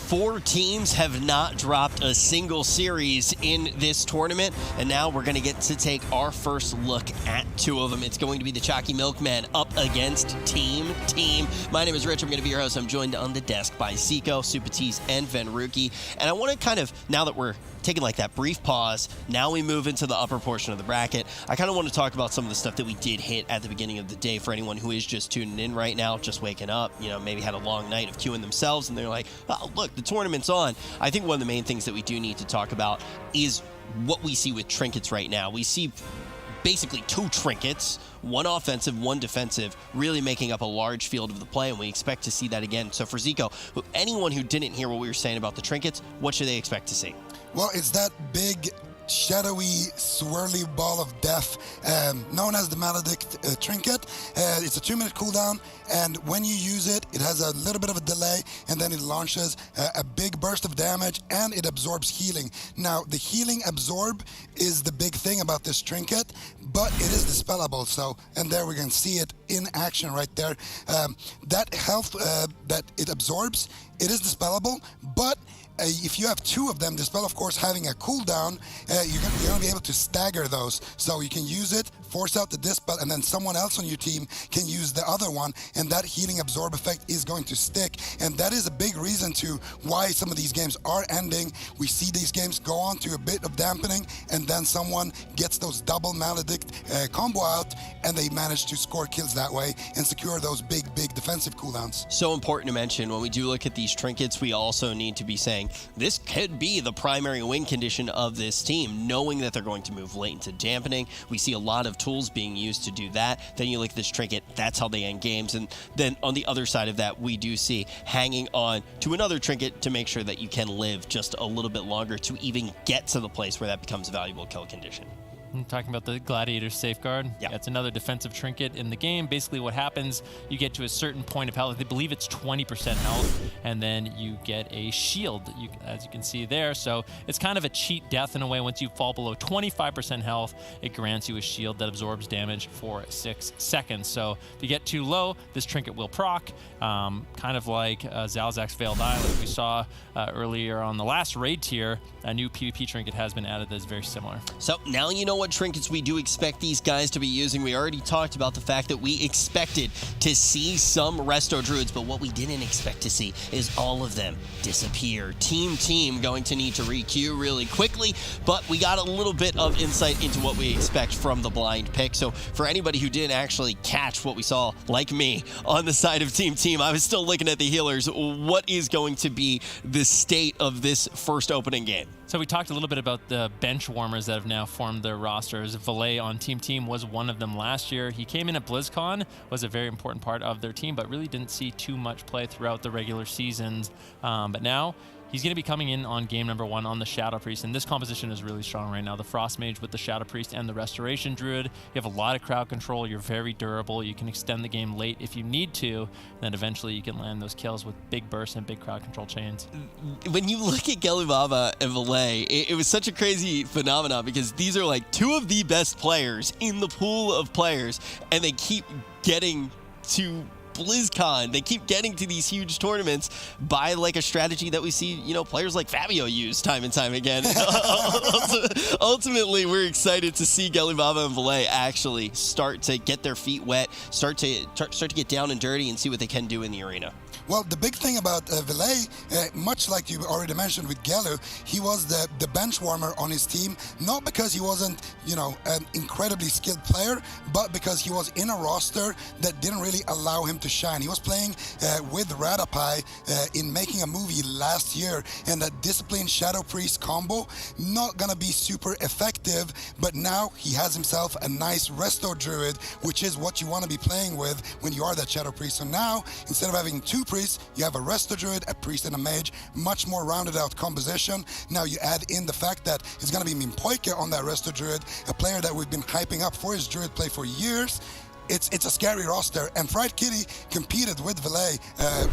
4 teams have not dropped a single series in this tournament, and now we're going to get to take our first look at 2 of them. It's going to be the Choccy Milkman up against Team Team. My name is Rich. I'm going to be your host. I'm joined on the desk by Zico, Supatis, and Venruki. And I want to kind of, now that we're taking like that brief pause, now we move into the upper portion of the bracket. I kind of want to talk about some of the stuff that we did hit at the beginning of the day for anyone who is just tuning in right now, just waking up, you know, maybe had a long night of queuing themselves, and they're like, oh, look, the tournament's on. I think one of the main things that we do need to talk about is what we see with trinkets right now. We see basically 2 trinkets, 1 offensive, 1 defensive, really making up a large field of the play, and we expect to see that again. So for Zico, anyone who didn't hear what we were saying about the trinkets, what should they expect to see? Well, it's that big, shadowy, swirly ball of death known as the Maledict trinket. It's a 2-minute cooldown, and when you use it, it has a little bit of a delay, and then it launches a big burst of damage, and it absorbs healing. Now, the healing absorb is the big thing about this trinket, but it is dispellable. So, and there we can see it in action right there. That health that it absorbs, it is dispellable, but if you have 2 of them, Dispel, of course, having a cooldown, you're going to be able to stagger those. So you can use it, force out the Dispel, and then someone else on your team can use the other one, and that healing absorb effect is going to stick. And that is a big reason to why some of these games are ending. We see these games go on to a bit of dampening, and then someone gets those double Maledict combo out, and they manage to score kills that way and secure those big defensive cooldowns. So important to mention, when we do look at these trinkets, we also need to be saying, this could be the primary win condition of this team, knowing that they're going to move late into dampening. We see a lot of tools being used to do that. Then you look at this trinket, that's how they end games. And then on the other side of that, we do see hanging on to another trinket to make sure that you can live just a little bit longer to even get to the place where that becomes a valuable kill condition. Talking about the Gladiator Safeguard. Yeah. It's another defensive trinket in the game. Basically what happens, you get to a certain point of health. They believe it's 20% health, and then you get a shield, as you can see there. So it's kind of a cheat death in a way. Once you fall below 25% health, it grants you a shield that absorbs damage for 6 seconds. So if you get too low, this trinket will proc, kind of like Zalzak's Veiled Eye, like we saw earlier on the last raid tier. A new PvP trinket has been added that is very similar. So now you know what trinkets we do expect these guys to be using. We already talked about the fact that we expected to see some Resto Druids, but what we didn't expect to see is all of them disappear. Team going to need to re-queue really quickly, but we got a little bit of insight into what we expect from the blind pick. So for anybody who didn't actually catch what we saw, like me, on the side of Team, I was still looking at the healers. What is going to be the state of this first opening game? So we talked a little bit about the bench warmers that have now formed their rosters. Valet on Team was one of them last year. He came in at BlizzCon, was a very important part of their team, but really didn't see too much play throughout the regular seasons. But now he's going to be coming in on game number 1 on the Shadow Priest, and this composition is really strong right now. The Frost Mage with the Shadow Priest and the Restoration Druid. You have a lot of crowd control. You're very durable. You can extend the game late if you need to, and then eventually you can land those kills with big bursts and big crowd control chains. When you look at Gelibaba and Valet, it was such a crazy phenomenon because these are like 2 of the best players in the pool of players, and they keep getting to BlizzCon. They keep getting to these huge tournaments by like a strategy that we see, you know, players like Fabio use time and time again. Ultimately, we're excited to see Gelibaba and Valet actually start to get their feet wet, start to get down and dirty and see what they can do in the arena. Well, the big thing about Valet, much like you already mentioned with Gelu, he was the bench warmer on his team, not because he wasn't, you know, an incredibly skilled player, but because he was in a roster that didn't really allow him to shine. He was playing with Radapai in Making a Movie last year, and that Discipline Shadow Priest combo, not gonna be super effective, but now he has himself a nice Resto Druid, which is what you want to be playing with when you are that Shadow Priest. So now, instead of having 2 priests, you have a Resto Druid, a Priest, and a Mage, much more rounded out composition. Now you add in the fact that it's going to be Mimpoike on that Resto Druid, a player that we've been hyping up for his Druid play for years. it's a scary roster. And Fried Kitty competed with Valet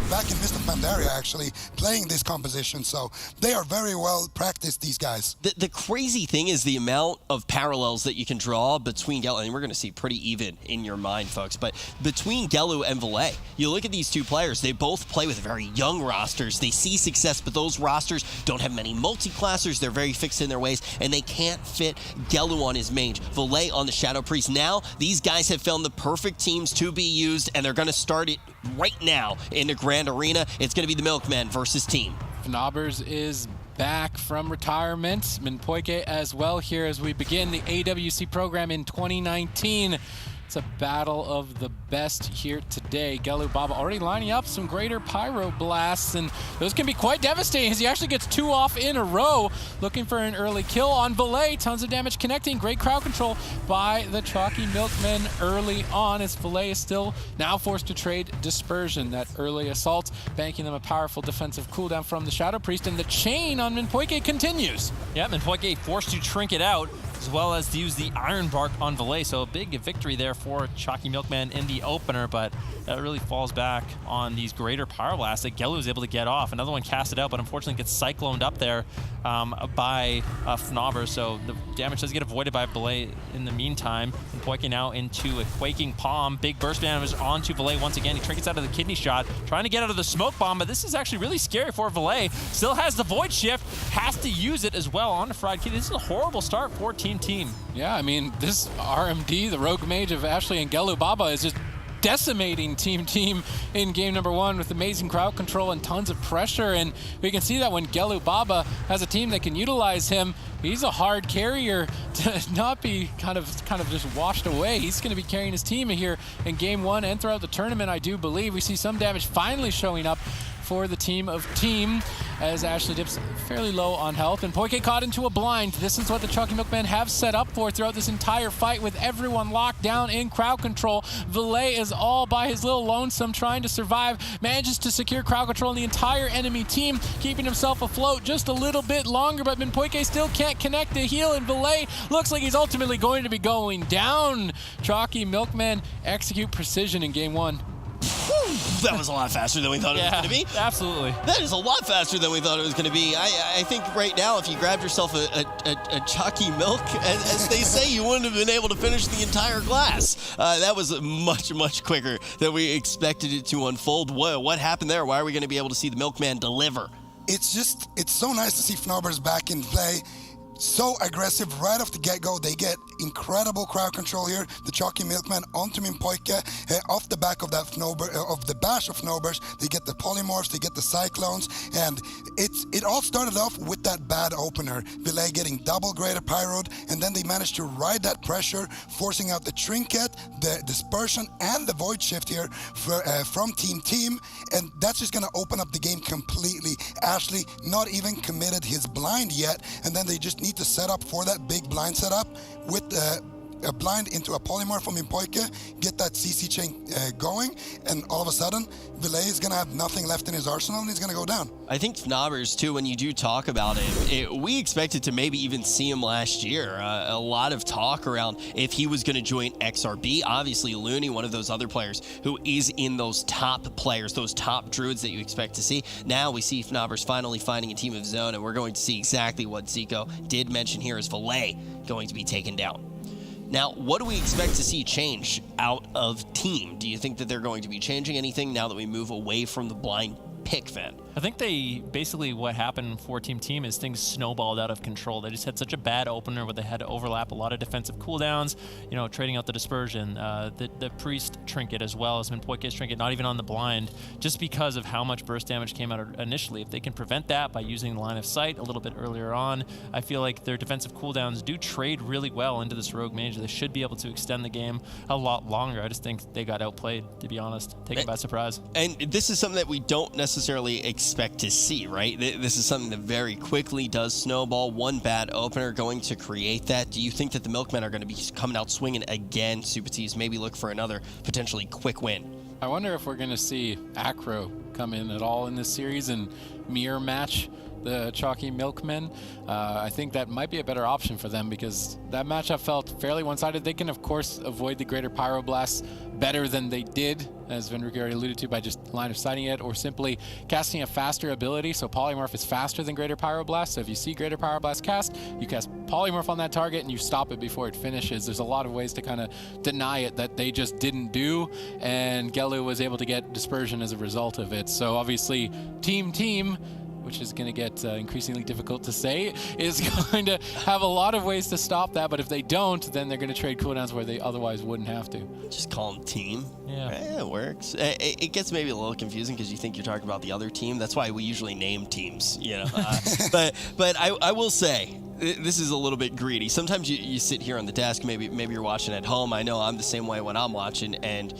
back in Mist of Pandaria, actually, playing this composition. So they are very well practiced, these guys. The crazy thing is the amount of parallels that you can draw between Gelu, and we're going to see pretty even in your mind, folks, but between Gelu and Valet, you look at these two players, they both play with very young rosters. They see success, but those rosters don't have many multi-classers. They're very fixed in their ways, and they can't fit Gelu on his mage, Valet on the Shadow Priest. Now, these guys have found the perfect teams to be used, and they're going to start it right now in the Grand Arena. It's going to be the Milkmen versus Team. Fnaubers is back from retirement. Minpoike as well here as we begin the AWC program in 2019. It's a battle of the best here today. Gelu Baba already lining up some greater pyro blasts, and those can be quite devastating as he actually gets 2 off in a row, looking for an early kill on Valet. Tons of damage connecting. Great crowd control by the Chalky Milkmen early on, as Valet is still now forced to trade Dispersion. That early assault, banking them a powerful defensive cooldown from the Shadow Priest, and the chain on Minpoike continues. Yeah, Minpoike forced to trinket out, as well as to use the Iron Bark on Valet. So a big victory there for Chalky Milkman in the opener, but that really falls back on these greater Power Blasts that Gelu was able to get off. Another one casted out, but unfortunately gets cycloned up there by Fnaubers. So the damage does get avoided by Valet in the meantime. And Poike now into a Quaking Palm. Big burst damage onto Valet once again. He trinkets out of the Kidney Shot, trying to get out of the Smoke Bomb, but this is actually really scary for Valet. Still has the Void Shift, has to use it as well on the Fried Kitty. This is a horrible start for Team. Yeah, I mean, this RMD, the Rogue Mage of Ashley and Gelu Baba, is just decimating Team in game number 1 with amazing crowd control and tons of pressure. And we can see that when Gelu Baba has a team that can utilize him, he's a hard carrier to not be kind of just washed away. He's going to be carrying his team here in game 1 and throughout the tournament, I do believe. We see some damage finally showing up for the team of Team as Ashley dips fairly low on health, and Poike caught into a blind. This is what the Chalky Milkmen have set up for throughout this entire fight, with everyone locked down in crowd control. Valet is all by his little lonesome trying to survive, manages to secure crowd control in the entire enemy team, keeping himself afloat just a little bit longer, but Minpoike still can't connect the heal, and Valet looks like he's ultimately going to be going down. Chalky Milkmen execute precision in game 1. That was a lot faster than we thought it was going to be. Absolutely. That is a lot faster than we thought it was going to be. I think right now, if you grabbed yourself a Chalky Milk, as they say, you wouldn't have been able to finish the entire glass. That was much, much quicker than we expected it to unfold. What happened there? Why are we going to be able to see the Milkman deliver? It's so nice to see Fnaubers back in play. So aggressive right off the get-go. They get incredible crowd control here. The Chalky Milkman onto Minpoike off the back of that of the bash of Fnaubers. They get the polymorphs, they get the cyclones, and it all started off with that bad opener. Valet getting double greater pyroed, and then they managed to ride that pressure, forcing out the trinket, the dispersion, and the void shift here from Team, and that's just gonna open up the game completely. Ashley not even committed his blind yet, and then they just need to set up for that big blind setup with a blind into a polymorph from Minpoike, get that CC chain going, and all of a sudden, Valet is going to have nothing left in his arsenal, and he's going to go down. I think Fnaubers, too, when you do talk about it, we expected to maybe even see him last year. A lot of talk around if he was going to join XRB. Obviously, Looney, one of those other players who is in those top players, those top druids that you expect to see. Now we see Fnaubers finally finding a team of his own, and we're going to see exactly what Zico did mention here is Valet going to be taken down. Now, what do we expect to see change out of Team? Do you think that they're going to be changing anything now that we move away from the blind pick, Van? I think basically what happened for Team is things snowballed out of control. They just had such a bad opener where they had to overlap a lot of defensive cooldowns, trading out the dispersion, the priest trinket as well as Minpoike's trinket, not even on the blind, just because of how much burst damage came out initially. If they can prevent that by using the line of sight a little bit earlier on, I feel like their defensive cooldowns do trade really well into this rogue mage. They should be able to extend the game a lot longer. I just think they got outplayed, to be honest, taken by surprise. And this is something that we don't necessarily expect to see, right? This is something that very quickly does snowball. One bad opener going to create that. Do you think that the Milkmen are going to be coming out swinging again, Supatis, maybe look for another potentially quick win? I wonder if we're going to see Acro come in at all in this series, and mirror match the Choccy Milkmen, I think that might be a better option for them because that matchup felt fairly one-sided. They can, of course, avoid the Greater Pyroblasts better than they did, as Venrique already alluded to, by just line of sighting it or simply casting a faster ability. So Polymorph is faster than Greater Pyroblast. So if you see Greater Pyroblast cast, you cast Polymorph on that target and you stop it before it finishes. There's a lot of ways to kind of deny it that they just didn't do, and Gelu was able to get Dispersion as a result of it. So obviously, Team, which is going to get increasingly difficult to say, is going to have a lot of ways to stop that. But if they don't, then they're going to trade cooldowns where they otherwise wouldn't have to. Just call them team. Yeah. It works. It gets maybe a little confusing because you think you're talking about the other team. That's why we usually name teams, you know. But I will say, this is a little bit greedy. Sometimes you sit here on the desk, maybe you're watching at home. I know I'm the same way when I'm watching, and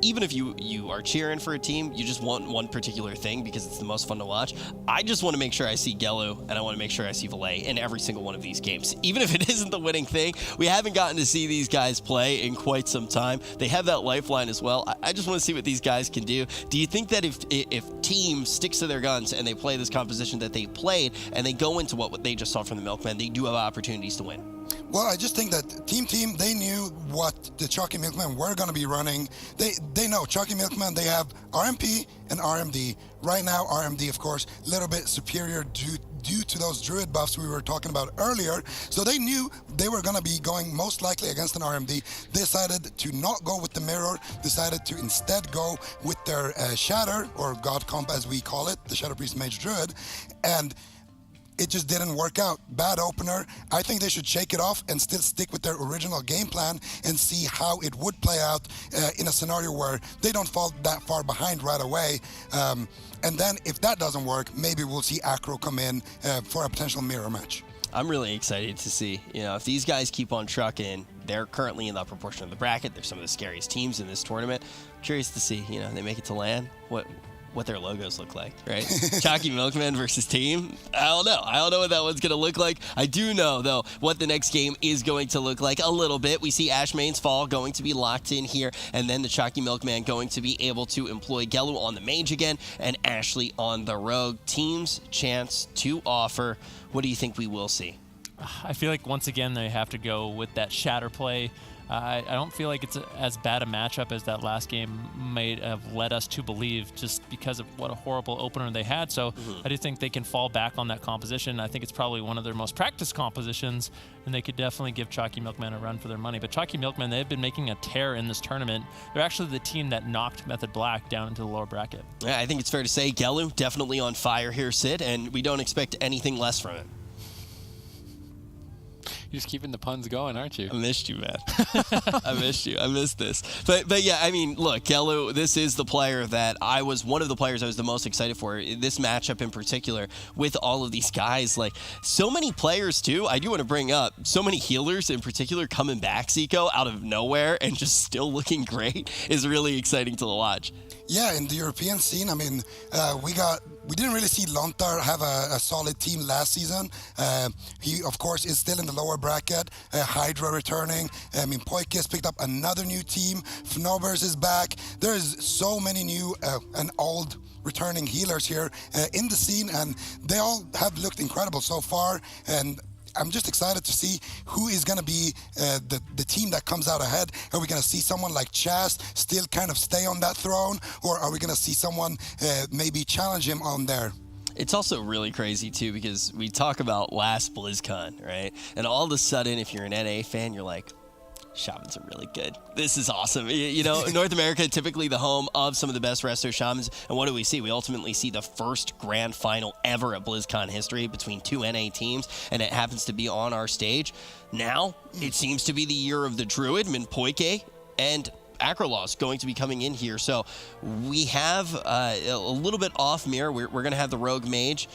even if you are cheering for a team, you just want one particular thing because it's the most fun to watch. I just want to make sure I see Gelu, and I want to make sure I see Valet in every single one of these games. Even if it isn't the winning thing, we haven't gotten to see these guys play in quite some time. They have that lifeline as well. I just want to see what these guys can do. Do you think that if team sticks to their guns and they play this composition that they played and they go into what they just saw from the Milkmen, they do have opportunities to win? Well, I just think that Team, they knew what the Choccy Milkmen were going to be running. They know Choccy Milkmen, they have RMP and RMD. Right now, RMD, of course, a little bit superior due to those Druid buffs we were talking about earlier. So they knew they were going to be going most likely against an RMD. They decided to not go with the Mirror, decided to instead go with their Shatter, or God Comp as we call it, the Shadow Priest Mage Druid. And it just didn't work out. Bad opener. I think they should shake it off and still stick with their original game plan and see how it would play out in a scenario where they don't fall that far behind right away. And then if that doesn't work, maybe we'll see Acro come in for a potential mirror match. I'm really excited to see, if these guys keep on trucking. They're currently in the upper portion of the bracket. They're some of the scariest teams in this tournament. Curious to see, they make it to LAN. What their logos look like, right? Choccy Milkman versus team. I don't know what that one's going to look like. I do know, though, what the next game is going to look like a little bit. We see Ashmane's Fall going to be locked in here, and then the Choccy Milkman going to be able to employ Gelu on the Mage again and Ashley on the Rogue. Team's chance to offer. What do you think we will see? I feel like once again they have to go with that shatter play. I don't feel like it's as bad a matchup as that last game might have led us to believe, just because of what a horrible opener they had. So I do think they can fall back on that composition. I think it's probably one of their most practiced compositions, and they could definitely give Choccy Milkmen a run for their money. But Choccy Milkmen, they've been making a tear in this tournament. They're actually the team that knocked Method Black down into the lower bracket. Yeah, I think it's fair to say Gelu definitely on fire here, Sid, and we don't expect anything less from him. You're just keeping the puns going, aren't you? I missed you, man. I missed you. I missed this. But yeah, I mean, look, Gelu, this is the player that one of the players I was the most excited for. This matchup in particular with all of these guys, like so many players too. I do want to bring up so many healers in particular coming back, Zico, out of nowhere and just still looking great is really exciting to watch. Yeah, in the European scene, I mean, we didn't really see Lontar have a solid team last season. He, of course, is still in the lower bracket. Hydra returning. I mean, Poikis picked up another new team. Fnobers is back. There's so many new and old returning healers here in the scene, and they all have looked incredible so far. And I'm just excited to see who is going to be the team that comes out ahead. Are we going to see someone like Chaz still kind of stay on that throne, or are we going to see someone maybe challenge him on there? It's also really crazy, too, because we talk about last BlizzCon, right? And all of a sudden, if you're an NA fan, you're like, shamans are really good. This is awesome. North America, typically the home of some of the best resto shamans. And what do we see? We ultimately see the first grand final ever at BlizzCon history between two NA teams, and it happens to be on our stage. Now, it seems to be the year of the Druid, Minpoike, and Acrolaws going to be coming in here. So we have a little bit off mirror. We're going to have the Rogue Mage.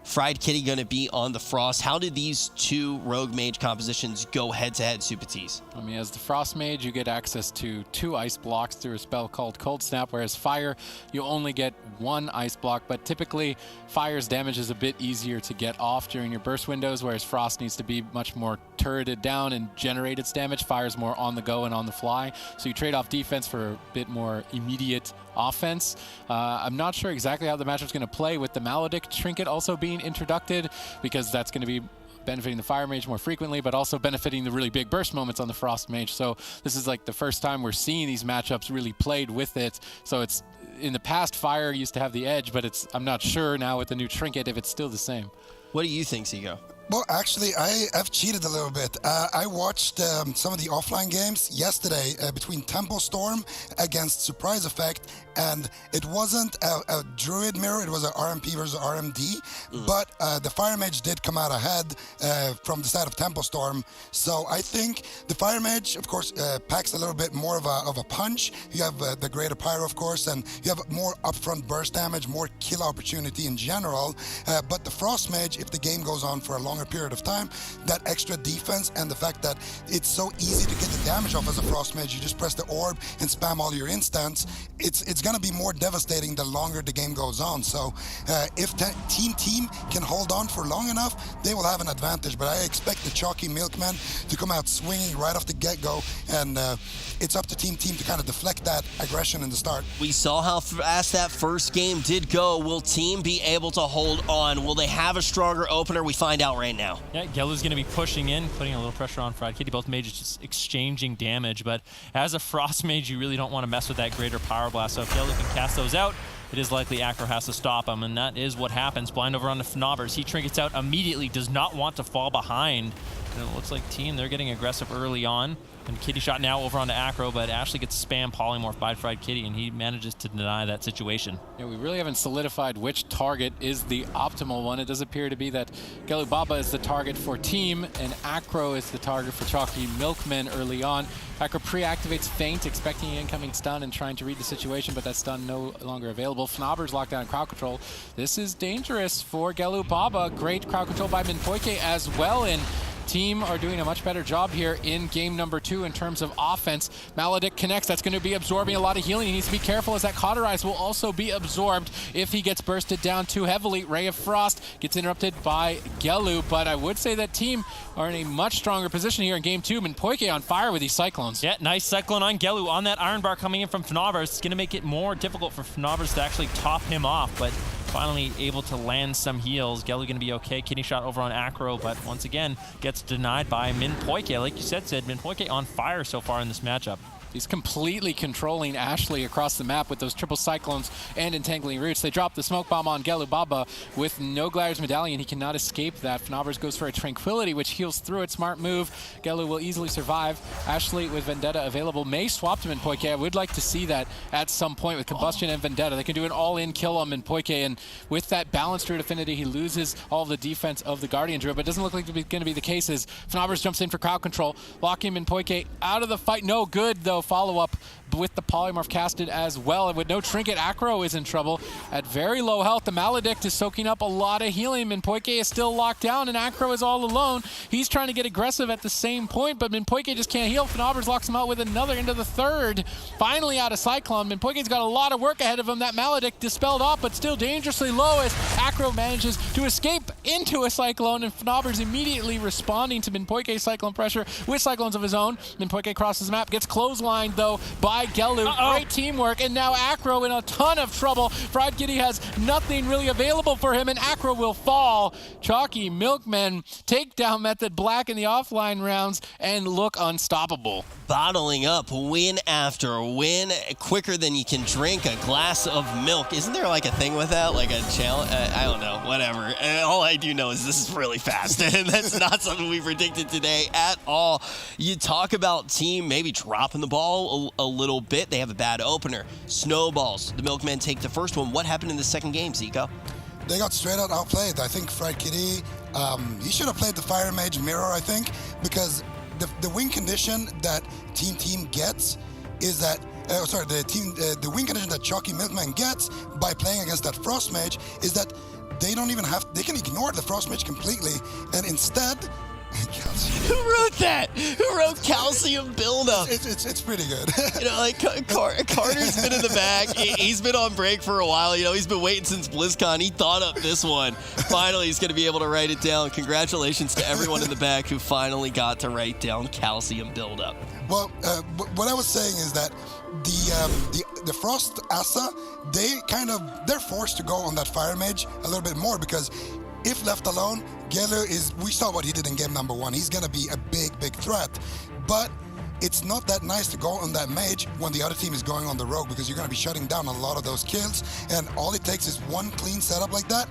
Fried Kitty going to be on the Frost. How did these two Rogue Mage compositions go head-to-head, Supatis? I mean, as the Frost Mage, you get access to 2 ice blocks through a spell called Cold Snap, whereas Fire, you only get 1 ice block, but typically Fire's damage is a bit easier to get off during your burst windows, whereas Frost needs to be much more turreted down and generate its damage. Fire's more on the go and on the fly, so you trade off defense for a bit more immediate offense. I'm not sure exactly how the matchup's going to play with the Maledict trinket also being introduced, because that's going to be benefiting the Fire Mage more frequently, but also benefiting the really big burst moments on the Frost Mage. So this is like the first time we're seeing these matchups really played with it. So it's, in the past, Fire used to have the edge, but I'm not sure now with the new trinket if it's still the same. What do you think, Zico? Well, actually, I've cheated a little bit. I watched some of the offline games yesterday between Temple Storm against Surprise Effect, and it wasn't a Druid mirror, it was an RMP versus RMD, but the Fire Mage did come out ahead from the side of Temple Storm. So I think the Fire Mage, of course, packs a little bit more of a punch. You have the Greater Pyro, of course, and you have more upfront burst damage, more kill opportunity in general. But the Frost Mage, if the game goes on for a longer period of time, that extra defense and the fact that it's so easy to get the damage off as a Frost Mage, you just press the orb and spam all your instants, it's going to be more devastating the longer the game goes on. So if team can hold on for long enough, they will have an advantage. But I expect the Choccy Milkman to come out swinging right off the get-go, and it's up to team to kind of deflect that aggression in the start. We saw how fast that first game did go. Will team be able to hold on? Will they have a stronger opener? We find out right now. Yeah, Gelu's going to be pushing in, putting a little pressure on Fried Kitty. Both mages just exchanging damage, but as a Frost Mage, you really don't want to mess with that Greater Power Blast. So if Gelu can cast those out, it is likely Acro has to stop him, and that is what happens. Blind over on the Fnobbers. He trinkets out immediately, does not want to fall behind. And it looks like team, they're getting aggressive early on. And Kitty shot now over onto Acro, but Ashley gets spam polymorph by Fried Kitty, and he manages to deny that situation. Yeah, we really haven't solidified which target is the optimal one. It does appear to be that Gelu Baba is the target for team, and Acro is the target for Choccy Milkman early on. Acro pre-activates Feint, expecting an incoming stun and trying to read the situation, but that stun no longer available. Fnobber's locked down in crowd control. This is dangerous for Gelu Baba. Great crowd control by Minpoike as well, and team are doing a much better job here in game number 2 in terms of offense. Maledict connects. That's going to be absorbing a lot of healing. He needs to be careful as that Cauterize will also be absorbed if he gets bursted down too heavily. Ray of Frost gets interrupted by Gelu, but I would say that team are in a much stronger position here in game 2. Minpoike on fire with these Cyclones. Yeah, nice Cyclone on Gelu on that Iron Bar coming in from Fnobbers. It's going to make it more difficult for Fnobbers to actually top him off, but finally able to land some heals. Gelu going to be okay. Kidney shot over on Acro, but once again gets denied by Minpoike. Like you said, Minpoike on fire so far in this matchup. He's completely controlling Ashley across the map with those triple Cyclones and Entangling Roots. They drop the Smoke Bomb on Gelu Baba with no Gliders Medallion. He cannot escape that. Fnobbers goes for a Tranquility, which heals through it. Smart move. Gelu will easily survive. Ashley with Vendetta available may swap to Minpoike. I would like to see that at some point with Combustion and Vendetta. They can do an all-in kill on Minpoike, and with that balanced Druid affinity, he loses all the defense of the Guardian Druid, but it doesn't look like it's going to be the case as Fnobbers jumps in for crowd control, locking Minpoike out of the fight. No good, though. Follow-up with the Polymorph casted as well. And with no Trinket, Acro is in trouble at very low health. The Maledict is soaking up a lot of healing. Minpoike is still locked down, and Acro is all alone. He's trying to get aggressive at the same point, but Minpoike just can't heal. Fnobbers locks him out with another into the third. Finally out of Cyclone. Minpoike's got a lot of work ahead of him. That Maledict dispelled off, but still dangerously low as Acro manages to escape into a Cyclone, and Fnobbers immediately responding to Minpoike's Cyclone pressure with Cyclones of his own. Minpoike crosses the map, gets clotheslined though by Gelu. Great teamwork, and now Acro in a ton of trouble. Fried Kitty has nothing really available for him, and Acro will fall. Choccy Milkman takedown method black in the offline rounds and look unstoppable. Bottling up win after win, quicker than you can drink a glass of milk. Isn't there like a thing with that, like a challenge? I don't know, whatever. All I do know is this is really fast, and that's not something we predicted today at all. You talk about team maybe dropping the ball a little bit. They have a bad opener. Snowballs. The Milkmen take the first one. What happened in the second game, Zico? They got straight out outplayed. I think Fried Kitty, he should have played the Fire Mage Mirror, I think, because the win condition that team gets is that the win condition that Choccy Milkman gets by playing against that Frost Mage is that they don't even have, they can ignore the Frost Mage completely, and instead Calcium. Who wrote that? Who wrote calcium buildup? It's pretty good. You know, like Carter's been in the back. He's been on break for a while. You know, he's been waiting since BlizzCon. He thought up this one. Finally, he's going to be able to write it down. Congratulations to everyone in the back who finally got to write down calcium buildup. Well, what I was saying is that the Frost Asa, they're forced to go on that Fire Mage a little bit more, because if left alone, we saw what he did in game number 1. He's going to be a big threat. But it's not that nice to go on that mage when the other team is going on the rogue, because you're going to be shutting down a lot of those kills, and all it takes is one clean setup like that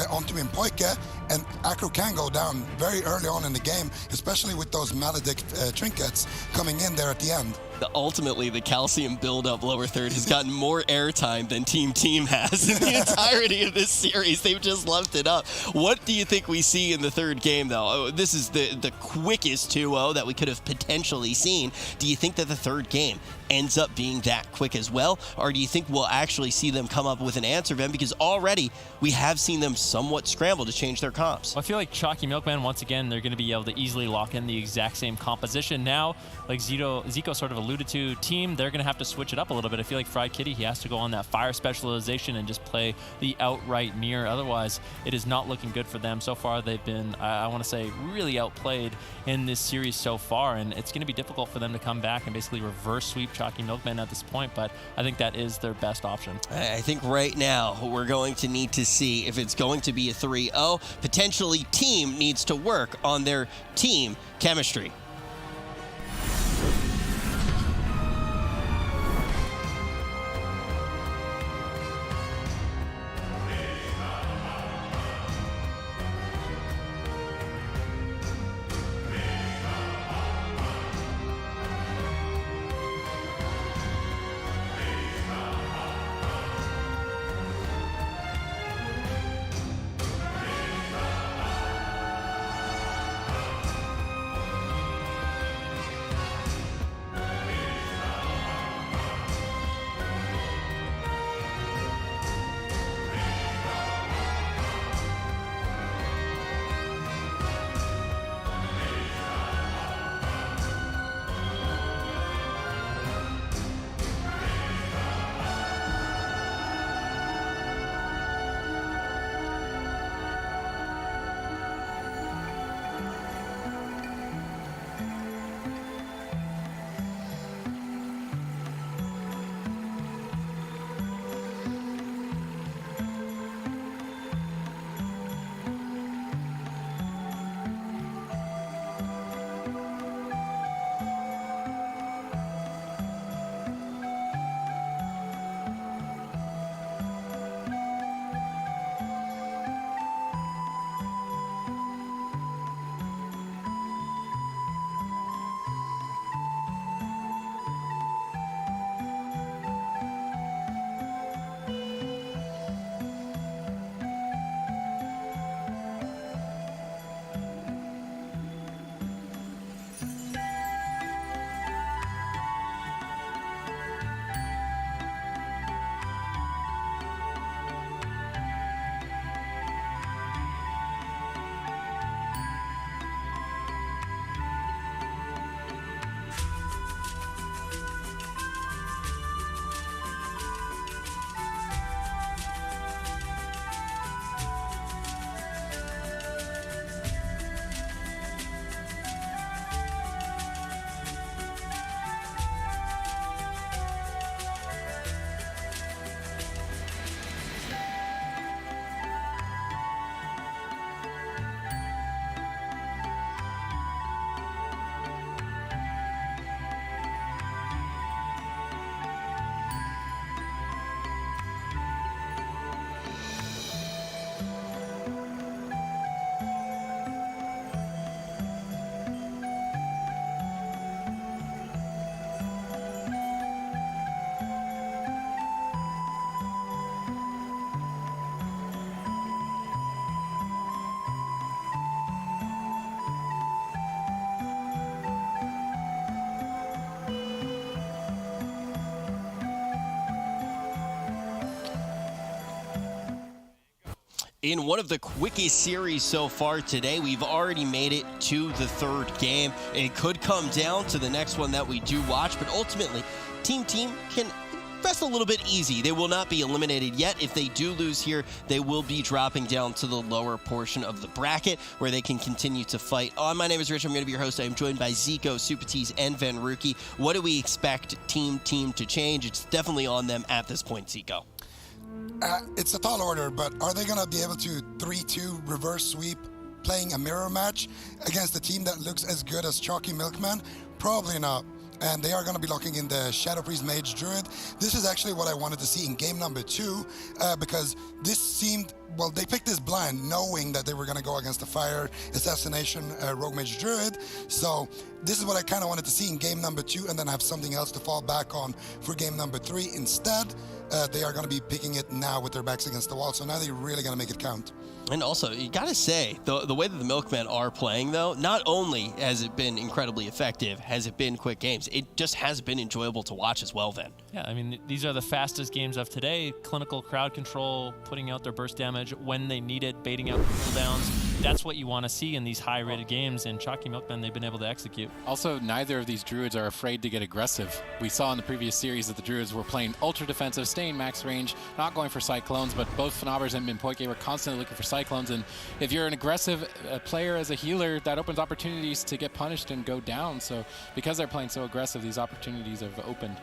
onto Impoike, and Acro can go down very early on in the game, especially with those Maledict trinkets coming in there at the end. Ultimately, the calcium buildup lower third has gotten more airtime than Team has in the entirety of this series. They've just left it up. What do you think we see in the third game, though? This is the quickest 2-0 that we could have potentially seen. Do you think that the third game ends up being that quick as well? Or do you think we'll actually see them come up with an answer, Ben? Because already we have seen them somewhat scramble to change their comps. Well, I feel like Choccy Milkman, once again, they're going to be able to easily lock in the exact same composition. Now, like Zico sort of alluded to, team, they're going to have to switch it up a little bit. I feel like Fried Kitty, he has to go on that fire specialization and just play the outright mirror. Otherwise, it is not looking good for them. So far, they've been, I want to say, really outplayed in this series so far, and it's going to be difficult for them to come back and basically reverse sweep Choccy Milkman at this point, but I think that is their best option. I think right now we're going to need to see if it's going to be a 3-0. Potentially, team needs to work on their team chemistry. in one of the quickest series so far today. We've already made it to the third game. It could come down to the next one that we do watch, but ultimately, Team can rest a little bit easy. They will not be eliminated yet. If they do lose here, they will be dropping down to the lower portion of the bracket where they can continue to fight on. My name is Rich. I'm going to be your host. I am joined by Zico, Supertees, and Van Ruki. What do we expect Team to change? It's definitely on them at this point, Zico. It's a tall order, but are they going to be able to 3-2 reverse sweep playing a mirror match against a team that looks as good as Choccy Milkman? Probably not. And they are going to be locking in the Shadow Priest Mage Druid. This is actually what I wanted to see in game number 2 because this seemed, well, they picked this blind knowing that they were going to go against the Fire Assassination Rogue Mage Druid. So this is what I kind of wanted to see in game number 2 and then have something else to fall back on for game number 3. Instead, they are going to be picking it now with their backs against the wall. So now they're really going to make it count. And also, you got to say, the way that the Milkmen are playing, though, not only has it been incredibly effective, has it been quick games, it just has been enjoyable to watch as well then. Yeah, I mean, these are the fastest games of today. Clinical crowd control, putting out their burst damage when they need it, baiting out cooldowns. That's what you want to see in these high-rated games, and Choccy Milkmen, they've been able to execute. Also, neither of these Druids are afraid to get aggressive. We saw in the previous series that the Druids were playing ultra-defensive, staying max range, not going for Cyclones, but both Fnabbers and Minpoike were constantly looking for Cyclones, and if you're an aggressive player as a healer, that opens opportunities to get punished and go down. So because they're playing so aggressive, these opportunities have opened.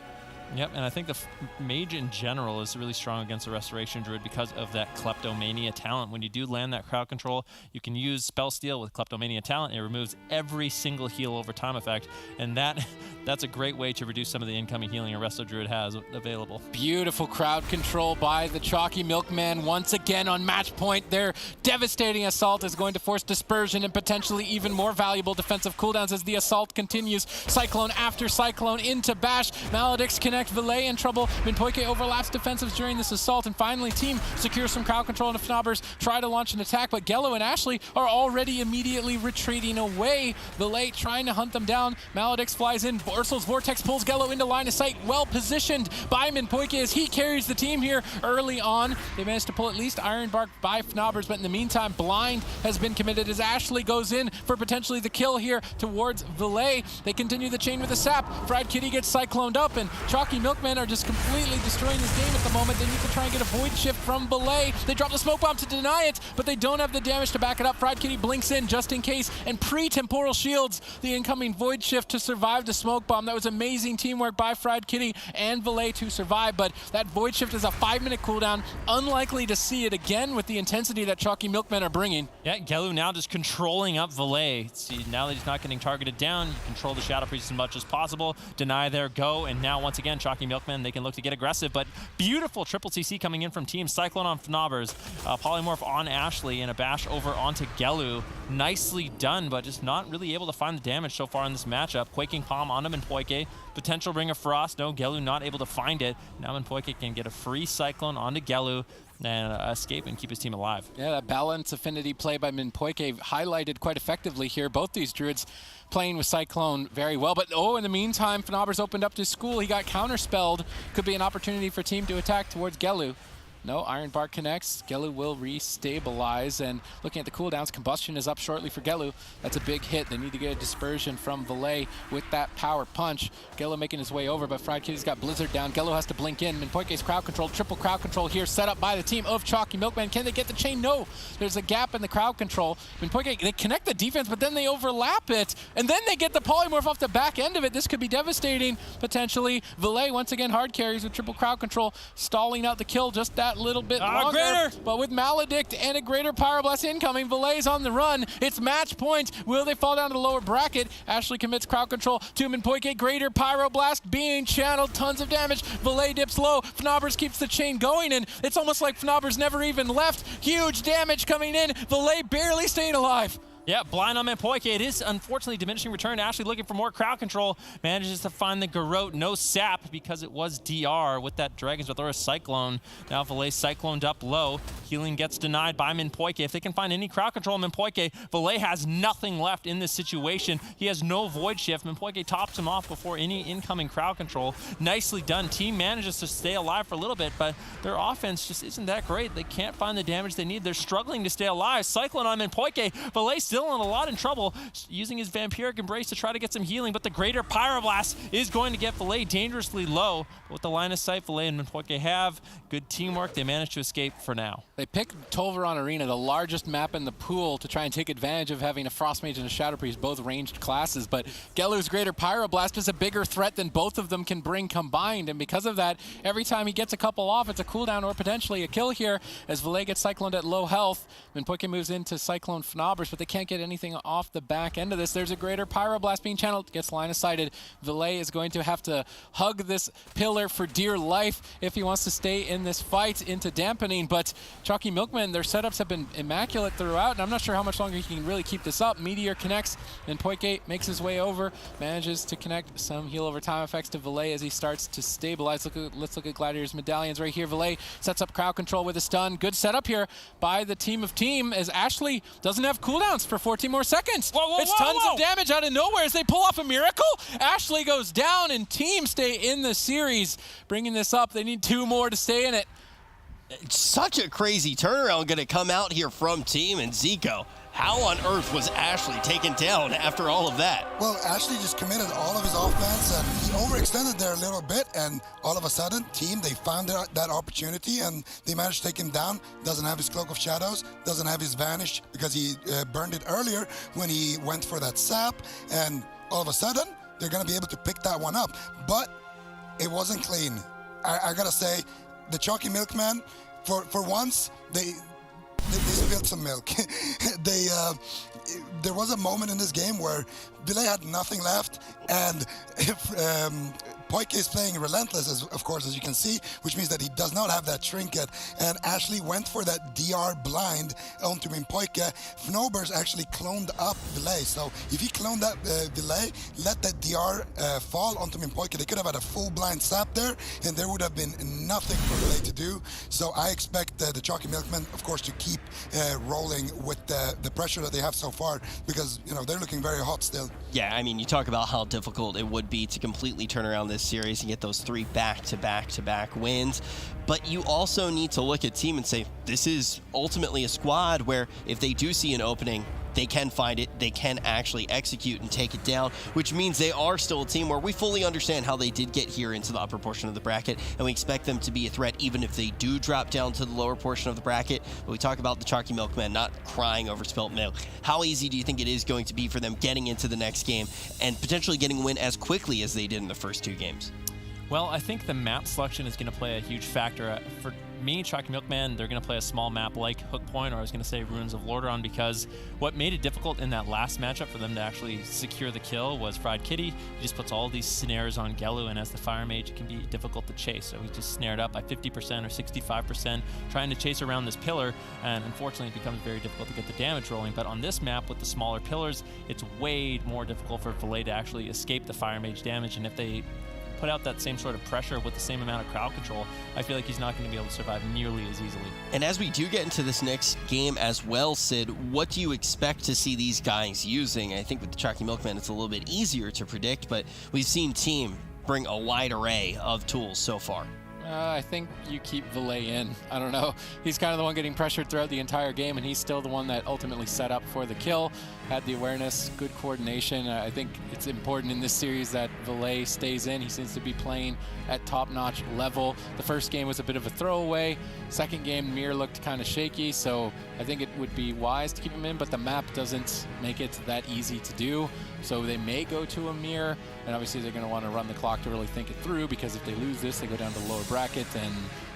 Yep, and I think the mage in general is really strong against the Restoration Druid because of that Kleptomania talent. When you do land that crowd control, you can use Spell Steal with Kleptomania talent. It removes every single heal over time effect, and that's a great way to reduce some of the incoming healing a Resto Druid has available. Beautiful crowd control by the Choccy Milkman once again on match point. Their devastating assault is going to force dispersion and potentially even more valuable defensive cooldowns as the assault continues. Cyclone after Cyclone into Bash. Maledicts connect. Valet in trouble. Minpoike overlaps defensives during this assault, and finally Team secures some crowd control, and the Fnabbers try to launch an attack, but Gello and Ashley are already immediately retreating away. Valet trying to hunt them down. Maledicts flies in. Ursul's Vortex pulls Gello into line of sight. Well positioned by Minpoike as he carries the team here early on. They managed to pull at least Iron Bark by Fnabbers, but in the meantime, Blind has been committed as Ashley goes in for potentially the kill here towards Valet. They continue the chain with a sap. Fried Kitty gets cycloned up, and Choccy Milkmen are just completely destroying this game at the moment. They need to try and get a Void Shift from Valet. They drop the Smoke Bomb to deny it, but they don't have the damage to back it up. Fried Kitty blinks in just in case and pre-temporal shields the incoming Void Shift to survive the Smoke Bomb. That was amazing teamwork by Fried Kitty and Valet to survive, but that Void Shift is a 5-minute cooldown. Unlikely to see it again with the intensity that Choccy Milkmen are bringing. Yeah, Gellu now just controlling up Valet. See, now that he's not getting targeted down, you control the Shadow Priest as much as possible, deny their go, and now once again, Choccy Milkmen, they can look to get aggressive, but beautiful triple CC coming in from Team. Cyclone on Fnabbers, Polymorph on Ashley, and a bash over onto Gellu. Nicely done, but just not really able to find the damage so far in this matchup. Quaking Palm onto Minpoike, potential Ring of Frost, no, Gellu not able to find it. Now Minpoike can get a free Cyclone onto Gellu and escape and keep his team alive. Yeah, that balance affinity play by Minpoike highlighted quite effectively here. Both these Druids playing with Cyclone very well, but in the meantime, Fnabbers opened up to school. He got counterspelled. Could be an opportunity for Team to attack towards Gellu. No, Iron Bark connects. Gellu will restabilize, and looking at the cooldowns, Combustion is up shortly for Gellu. That's a big hit. They need to get a dispersion from Valet with that power punch. Gellu making his way over, but Fried Kitty's got Blizzard down. Gellu has to blink in. Minpoike's crowd control, triple crowd control here, set up by the team of Choccy Milkman. Can they get the chain? No. There's a gap in the crowd control. Minpoike, they connect the defense, but then they overlap it, and then they get the Polymorph off the back end of it. This could be devastating, potentially. Valet, once again, hard carries with triple crowd control, stalling out the kill just that little bit longer. Greater. But with Maledict and a Greater Pyroblast incoming, Valet's on the run. It's match point. Will they fall down to the lower bracket? Ashley commits crowd control to Minpoike. Greater Pyroblast being channeled. Tons of damage. Valet dips low. Fnabbers keeps the chain going, and it's almost like Fnabbers never even left. Huge damage coming in. Valet barely staying alive. Yeah, blind on Mempoike. It is unfortunately diminishing return. Ashley looking for more crowd control. Manages to find the Garrote. No sap because it was DR with that Dragon's Breath or a Cyclone. Now Valet cycloned up low. Healing gets denied by Mempoike. If they can find any crowd control, Mempoike, Valet has nothing left in this situation. He has no Void Shift. Mempoike tops him off before any incoming crowd control. Nicely done. Team manages to stay alive for a little bit, but their offense just isn't that great. They can't find the damage they need. They're struggling to stay alive. Cyclone on Mempoike. Valet still in a lot in trouble, using his Vampiric Embrace to try to get some healing, but the Greater Pyroblast is going to get Valet dangerously low. With the line of sight Valet and Mempoike have, good teamwork, they managed to escape for now. They picked Tolvaron Arena, the largest map in the pool, to try and take advantage of having a Frost Mage and a Shadow Priest, both ranged classes, but Gelu's Greater Pyroblast is a bigger threat than both of them can bring combined, and because of that, every time he gets a couple off, it's a cooldown or potentially a kill here, as Valet gets Cycloned at low health. Mempoike moves into Cyclone Fnobbers, but they can't get anything off the back end of this. There's a Greater Pyroblast being channeled, gets line of sighted. Valet is going to have to hug this pillar for dear life if he wants to stay in this fight into dampening, but Choccy Milkman, their setups have been immaculate throughout, and I'm not sure how much longer he can really keep this up. Meteor connects, and Poike makes his way over, manages to connect some heal over time effects to Valet as he starts to stabilize. Let's look at Gladiator's medallions right here. Valet sets up crowd control with a stun. Good setup here by the team of team, as Ashley doesn't have cooldowns for 14 more seconds. It's tons of damage out of nowhere as they pull off a miracle. Ashley goes down, and team stay in the series. Bringing this up, they need 2 more to stay in it. Such a crazy turnaround going to come out here from team, and Zico. How on earth was Ashley taken down after all of that? Well, Ashley just committed all of his offense, and he overextended there a little bit, and all of a sudden, team, they found that opportunity, and they managed to take him down. Doesn't have his Cloak of Shadows, doesn't have his Vanish, because he burned it earlier when he went for that sap, and all of a sudden, they're going to be able to pick that one up. But it wasn't clean. I got to say, the Chalky Milkman, for once, they spilled some milk. There was a moment in this game where Valet had nothing left, and Poike is playing Relentless, of course, as you can see, which means that he does not have that trinket, and Ashley went for that DR blind onto Poike. Fnobbers actually cloned up Valet, so if he cloned that Valet, let that DR fall onto Poike, they could have had a full blind sap there, and there would have been nothing for Valet to do. So I expect the Chalky Milkmen, of course, to keep rolling with the pressure that they have so far, because they're looking very hot still. Yeah, I mean, you talk about how difficult it would be to completely turn around this series and get those 3 back-to-back-to-back wins. But you also need to look at team and say, this is ultimately a squad where if they do see an opening, they can find it, they can actually execute and take it down, which means they are still a team where we fully understand how they did get here into the upper portion of the bracket, and we expect them to be a threat even if they do drop down to the lower portion of the bracket. But we talk about the Chalky Milkmen not crying over spilt milk. How easy do you think it is going to be for them getting into the next game and potentially getting a win as quickly as they did in the first 2 games? Well, I think the map selection is going to play a huge factor. For me, Chalky Milkman, they're going to play a small map like Hook Point, or I was going to say Ruins of Lordaeron, because what made it difficult in that last matchup for them to actually secure the kill was Fried Kitty. He just puts all these snares on Gelu, and as the Fire Mage, it can be difficult to chase. So he's just snared up by 50% or 65%, trying to chase around this pillar, and unfortunately it becomes very difficult to get the damage rolling. But on this map with the smaller pillars, it's way more difficult for Valet to actually escape the Fire Mage damage, and if they put out that same sort of pressure with the same amount of crowd control, I feel like he's not going to be able to survive nearly as easily. And as we do get into this next game as well, Sid, what do you expect to see these guys using? I think with the Chalky Milkman, it's a little bit easier to predict, but we've seen team bring a wide array of tools so far. I think you keep Valet in. I don't know. He's kind of the one getting pressured throughout the entire game, and he's still the one that ultimately set up for the kill. Had the awareness, good coordination. I think it's important in this series that Valet stays in. He seems to be playing at top-notch level. The first game was a bit of a throwaway. Second game, Mir looked kind of shaky, so I think it would be wise to keep him in, but the map doesn't make it that easy to do. So they may go to a Mir, and obviously they're going to want to run the clock to really think it through, because if they lose this, they go down to the lower bracket, and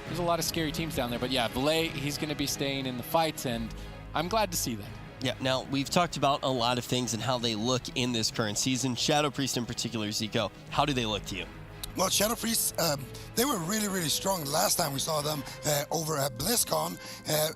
there's a lot of scary teams down there. But yeah, Valet, he's going to be staying in the fight, and I'm glad to see that. Yeah, now we've talked about a lot of things and how they look in this current season. Shadow Priest in particular, Zico, how do they look to you? Well, Shadow Freeze, they were really, really strong last time we saw them over at BlizzCon,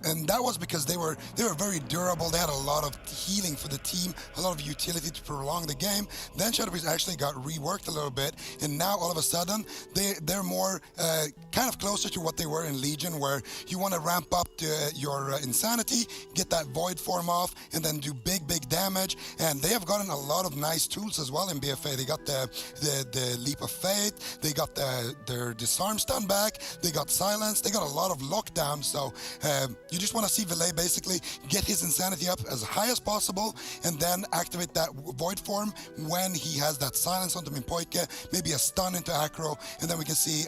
and that was because they were very durable. They had a lot of healing for the team, a lot of utility to prolong the game. Then Shadow Freeze actually got reworked a little bit, and now all of a sudden they're more kind of closer to what they were in Legion, where you want to ramp up your insanity, get that void form off, and then do big damage. And they have gotten a lot of nice tools as well in BFA. They got the Leap of Fate, they got their Disarm stun back, they got Silence, they got a lot of lockdown. So you just want to see Valet basically get his insanity up as high as possible, and then activate that void form when he has that Silence onto Minpoike, maybe a stun into Acro, and then we can see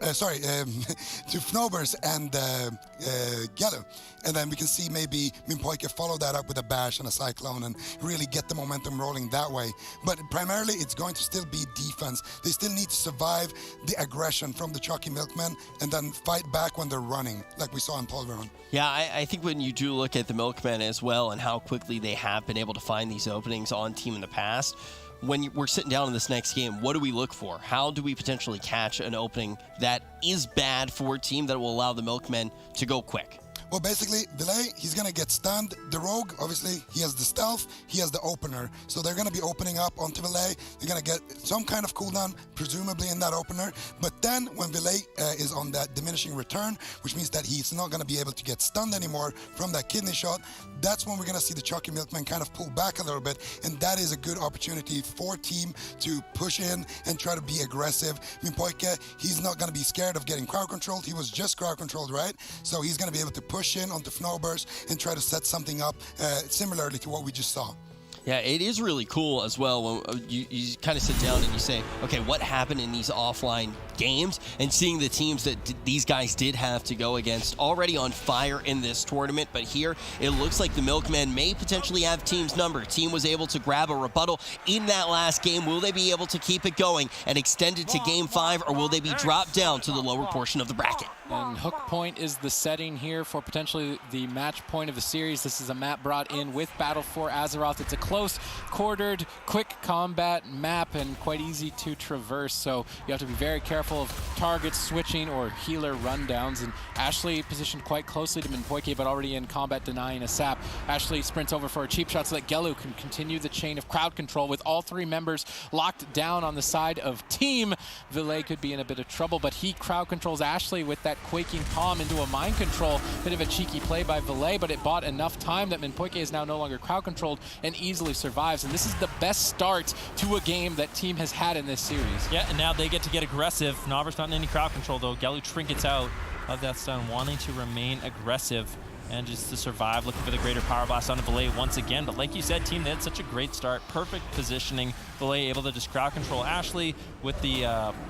to Fnobers and Gellu. And then we can see maybe Minpoike follow that up with a Bash and a Cyclone and really get the momentum rolling that way. But primarily, it's going to still be defense. They still need to survive the aggression from the Choccy Milkmen and then fight back when they're running, like we saw in Pulveron. Yeah, I think when you do look at the Milkmen as well and how quickly they have been able to find these openings on team in the past, when we're sitting down in this next game, what do we look for? How do we potentially catch an opening that is bad for a team that will allow the Milkmen to go quick? Well, basically, Valet, he's going to get stunned. The Rogue, obviously, he has the stealth, he has the opener. So they're going to be opening up onto Valet. They're going to get some kind of cooldown, presumably in that opener. But then when Valet is on that diminishing return, which means that he's not going to be able to get stunned anymore from that kidney shot, that's when we're going to see the Choccy Milkmen kind of pull back a little bit. And that is a good opportunity for team to push in and try to be aggressive. Minpoike, he's not going to be scared of getting crowd controlled. He was just crowd controlled, right? So he's going to be able to push in onto Fnobers and try to set something up similarly to what we just saw. Yeah, it is really cool as well when you kind of sit down and you say, okay, what happened in these offline games, and seeing the teams that these guys did have to go against already on fire in this tournament. But here, it looks like the Milkmen may potentially have team's number. Team was able to grab a rebuttal in that last game. Will they be able to keep it going and extend it to Game 5, or will they be dropped down to the lower portion of the bracket? And Hook Point is the setting here for potentially the match point of the series. This is a map brought in with Battle for Azeroth. It's a close, quartered, quick combat map and quite easy to traverse. So you have to be very careful of targets switching or healer rundowns. And Ashley positioned quite closely to Minpoike, but already in combat denying a sap. Ashley sprints over for a cheap shot so that Gellu can continue the chain of crowd control with all three members locked down on the side of team. Valet could be in a bit of trouble, but he crowd controls Ashley with that quaking palm into a mind control. Bit of a cheeky play by Valet, but it bought enough time that Minpoike is now no longer crowd controlled and easily survives. And this is the best start to a game that team has had in this series. Yeah, and now they get to get aggressive. Nover's not in any crowd control though. Gellu trinkets out of that stun, wanting to remain aggressive and just to survive, looking for the greater power blast on Valet once again. But like you said, team, they had such a great start, perfect positioning. Valet able to just crowd control Ashley with the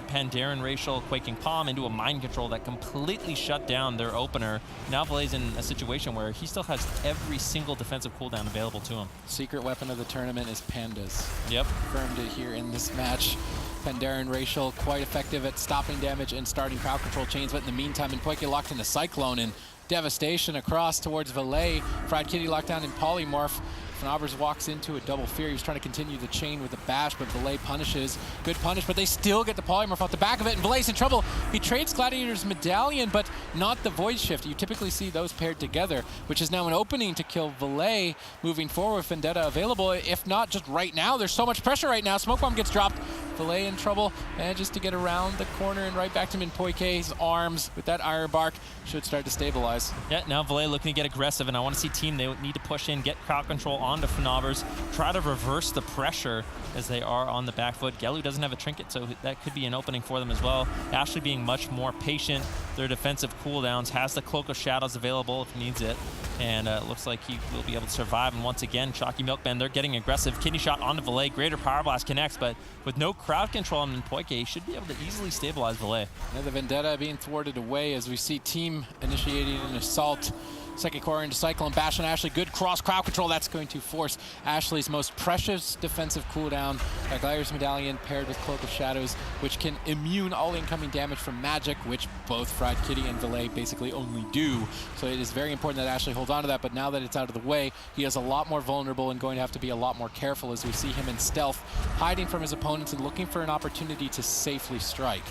Pandaren racial quaking palm into a mind control that completely shut down their opener. Now Valet's in a situation where he still has every single defensive cooldown available to him. Secret weapon of the tournament is Pandas. Yep. Confirmed it here in this match. Pandaren racial quite effective at stopping damage and starting crowd control chains, but in the meantime, Minpoike locked in the Cyclone and devastation across towards Valet. Fried Kitty locked down in Polymorph. Fnobers walks into a double fear. He was trying to continue the chain with a bash, but Valet punishes. Good punish, but they still get the Polymorph off the back of it, and Valet's in trouble. He trades Gladiator's Medallion, but not the Void Shift. You typically see those paired together, which is now an opening to kill Valet moving forward. Vendetta available, if not just right now. There's so much pressure right now. Smoke Bomb gets dropped. Valet in trouble, and just to get around the corner and right back to Minpoike's arms with that Iron Bark should start to stabilize. Yeah, now Valet looking to get aggressive, and I want to see team, they need to push in, get crowd control onto Fnobers, try to reverse the pressure as they are on the back foot. Gellu doesn't have a trinket, so that could be an opening for them as well. Ashley being much more patient. Their defensive cooldowns, has the Cloak of Shadows available if he needs it, and it looks like he will be able to survive. And once again, Choccy Milkmen, they're getting aggressive. Kidney shot onto Valet, greater power blast connects, but with no crowd control on Minpoike, he should be able to easily stabilize Valet. Yeah, the Vendetta being thwarted away as we see team initiating an assault second core into Cyclone, bash on Ashley, good cross crowd control. That's going to force Ashley's most precious defensive cooldown. Gladiator's Medallion paired with Cloak of Shadows, which can immune all incoming damage from magic, which both Fried Kitty and Valet basically only do. So it is very important that Ashley holds on to that, but now that it's out of the way, he is a lot more vulnerable and going to have to be a lot more careful as we see him in stealth, hiding from his opponents and looking for an opportunity to safely strike.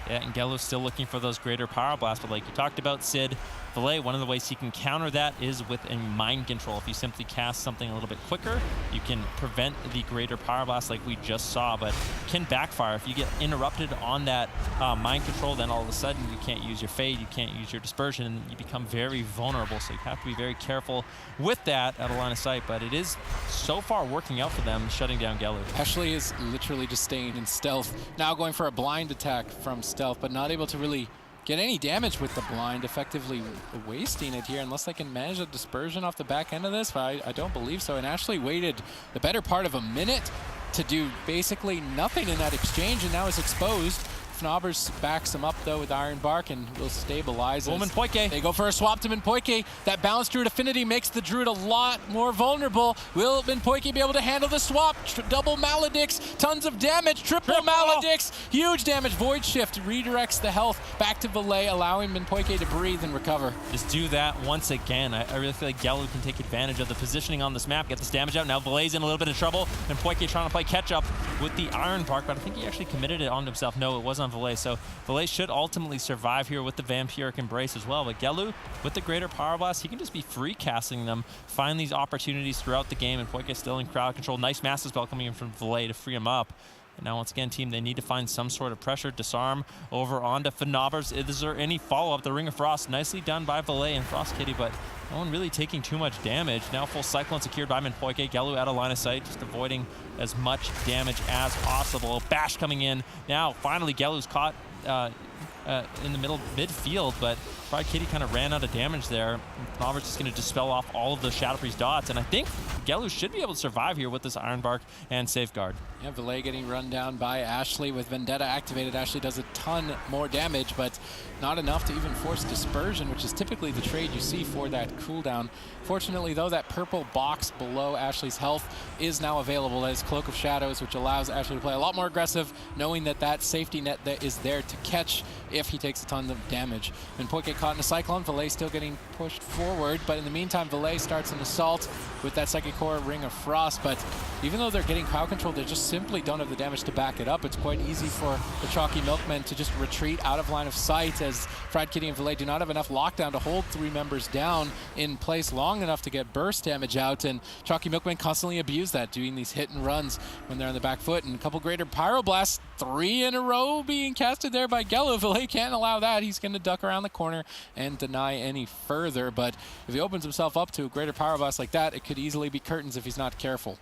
Yeah, and Gelu's still looking for those greater power blasts, but like you talked about, Sid, Valet, one of the ways he can counter that is with a mind control. If you simply cast something a little bit quicker, you can prevent the greater power blast like we just saw, but can backfire. If you get interrupted on that mind control, then all of a sudden you can't use your Fade, you can't use your Dispersion, and you become very vulnerable, so you have to be very careful with that out of line of sight, but it is so far working out for them, shutting down Gelu. Ashley is literally just staying in stealth, now going for a blind attack from stealth, but not able to really get any damage with the blind, effectively wasting it here unless they can manage a dispersion off the back end of this, but I don't believe so. And Ashley waited the better part of a minute to do basically nothing in that exchange, and now is exposed. Fnaubers backs him up though with Iron Bark and will stabilize. Minpoike. They go for a swap to Minpoike. That balanced Druid affinity makes the Druid a lot more vulnerable. Will Minpoike be able to handle the swap? Double Maledicts, tons of damage, triple Maledicts, huge damage. Void Shift redirects the health back to Valet, allowing Minpoike to breathe and recover. Just do that once again. I really feel like Gelu can take advantage of the positioning on this map, get this damage out. Now Valet's in a little bit of trouble, and Minpoike trying to play catch up with the Iron Bark, but I think he actually committed it onto himself. No, it was on Valet, so Valet should ultimately survive here with the Vampiric Embrace as well, but Gelu, with the greater Power Blast, he can just be free casting them, find these opportunities throughout the game, and Poike still in crowd control. Nice Master Spell coming in from Valet to free him up. And now once again, team, they need to find some sort of pressure. Disarm over onto Fnaubers. Is there any follow-up? The Ring of Frost, nicely done by Valet and Frost Kitty, but no one really taking too much damage. Now full Cyclone secured by Minpoike. Gelu out of line of sight, just avoiding as much damage as possible. Bash coming in. Now finally Gelu's caught in the middle midfield, but Fried Kitty kind of ran out of damage there. Fnaubers is going to dispel off all of the Shadowpriest dots, and I think Gelu should be able to survive here with this Iron Bark and Safeguard. Yeah, Valet getting run down by Ashley with Vendetta activated. Ashley does a ton more damage, but not enough to even force Dispersion, which is typically the trade you see for that cooldown. Fortunately, though, that purple box below Ashley's health is now available as Cloak of Shadows, which allows Ashley to play a lot more aggressive, knowing that that safety net that is there to catch if he takes a ton of damage. Minpoike caught in a Cyclone, Valet still getting pushed forward, but in the meantime, Valet starts an assault with that second core Ring of Frost, but even though they're getting crowd control, they just simply don't have the damage to back it up. It's quite easy for the Chalky Milkmen to just retreat out of line of sight, as Fried Kitty and Valet do not have enough lockdown to hold three members down in place long enough to get burst damage out, and Chalky Milkmen constantly abuse that, doing these hit and runs when they're on the back foot, and a couple greater Pyroblasts, 3 in a row being casted there by Gelu. Valet can't allow that. He's going to duck around the corner and deny any further, but if he opens himself up to a greater Pyroblast like that, it could easily be curtains if he's not careful.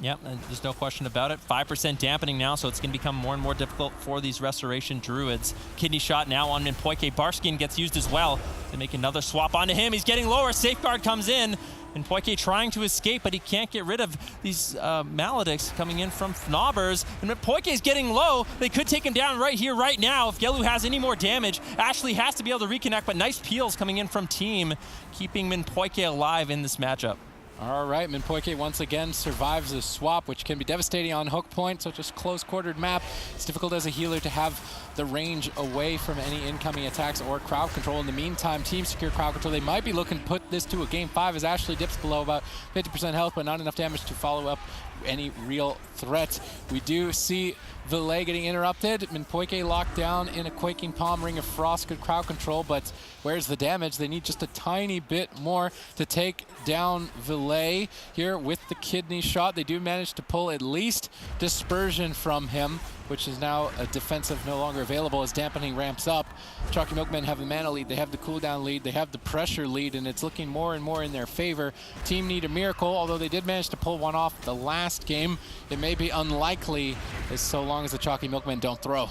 Yep, there's no question about it. 5% dampening now, so it's going to become more and more difficult for these Restoration Druids. Kidney Shot now on Minpoike. Barskin gets used as well. They make another swap onto him. He's getting lower. Safeguard comes in. Minpoike trying to escape, but he can't get rid of these Maledicts coming in from Fnaubers. And Minpoike is getting low. They could take him down right here, right now. If Gelu has any more damage, Ashley has to be able to reconnect, but nice peels coming in from team, keeping Minpoike alive in this matchup. All right, Minpoike once again survives the swap, which can be devastating on hook point, such as close-quartered map. It's difficult as a healer to have the range away from any incoming attacks or crowd control. In the meantime, team secure crowd control. They might be looking to put this to a game 5 as Ashley dips below about 50% health, but not enough damage to follow up any real threat. We do see Valet getting interrupted. Minpoike locked down in a Quaking Palm. Ring of Frost, good crowd control, but where's the damage? They need just a tiny bit more to take down Valet here with the Kidney Shot. They do manage to pull at least Dispersion from him, which is now a defensive no longer available as dampening ramps up. Chalky Milkmen have the mana lead, they have the cooldown lead, they have the pressure lead, and it's looking more and more in their favor. Team need a miracle, although they did manage to pull one off the last game. It may be unlikely as so long as the Chalky Milkmen don't throw.